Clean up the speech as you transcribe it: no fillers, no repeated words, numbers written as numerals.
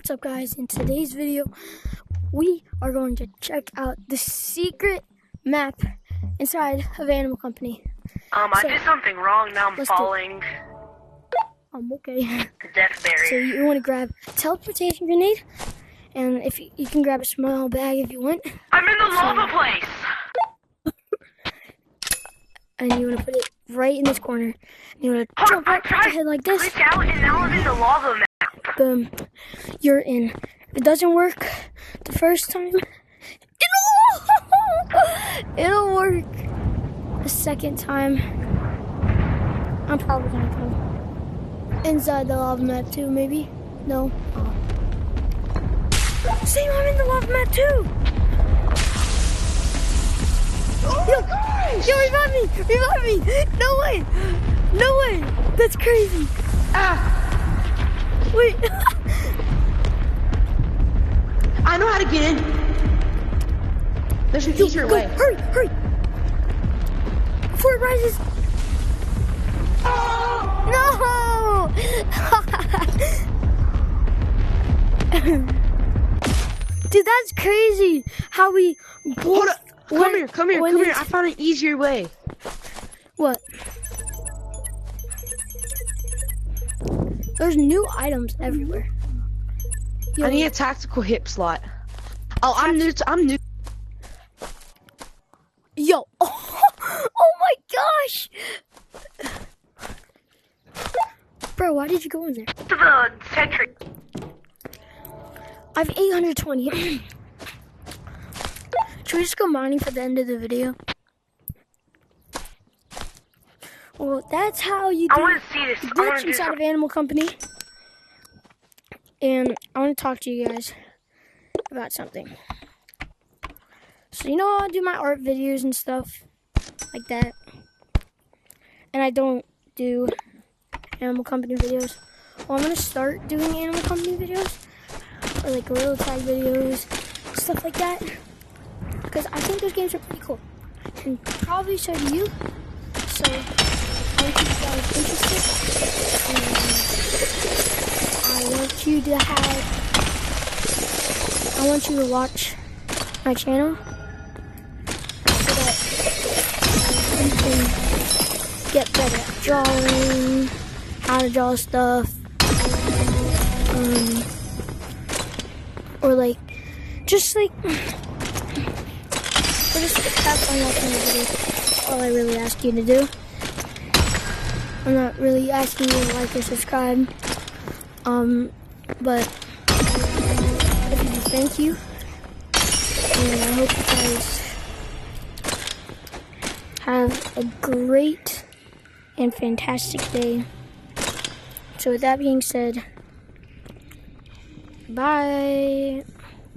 What's up, guys? In today's video, we are going to check out the secret map inside of Animal Company. I did something wrong. Now I'm falling. Okay. The death berry. So you want to grab a teleportation grenade, and if you can grab a small bag if you want. I'm in the lava place. And you want to put it right in this corner. And you want to jump right ahead like this. Glitch out, and now I'm in the lava map. Boom. You're in. If it doesn't work the first time, it'll work the second time. I'm probably gonna go inside the lava map too, maybe? No. Same, I'm in the lava map too! Yo, revive me! Revive me! No way! No way! That's crazy! Wait! I know how to get in. There's an easier way. Hurry! Hurry! Before it rises! No! Dude, that's crazy! How we... Hold up! Come here! I found an easier way. What? There's new items everywhere. Yo, I need a tactical hip slot. Oh, I'm new. Yo! Oh my gosh! Bro, why did you go in there? To the Tetric. I have 820. Should we just go mining for the end of the video? Well, that's how you do I want to see this. glitch inside of Animal Company. And I want to talk to you guys about something. So you know I do my art videos and stuff like that. And I don't do Animal Company videos. Well, I'm going to start doing Animal Company videos. Or like Gorilla Tag videos, stuff like that. Because I think those games are pretty cool. And probably so do you. So I hope you guys are interested. And I want you to watch my channel so that you can get better at drawing, how to draw stuff, or like, just like, or just have fun watching the video. That's all I really ask you to do. I'm not really asking you to like or subscribe. But if you do, thank you. And I hope you guys have a great and fantastic day. So with that being said, bye.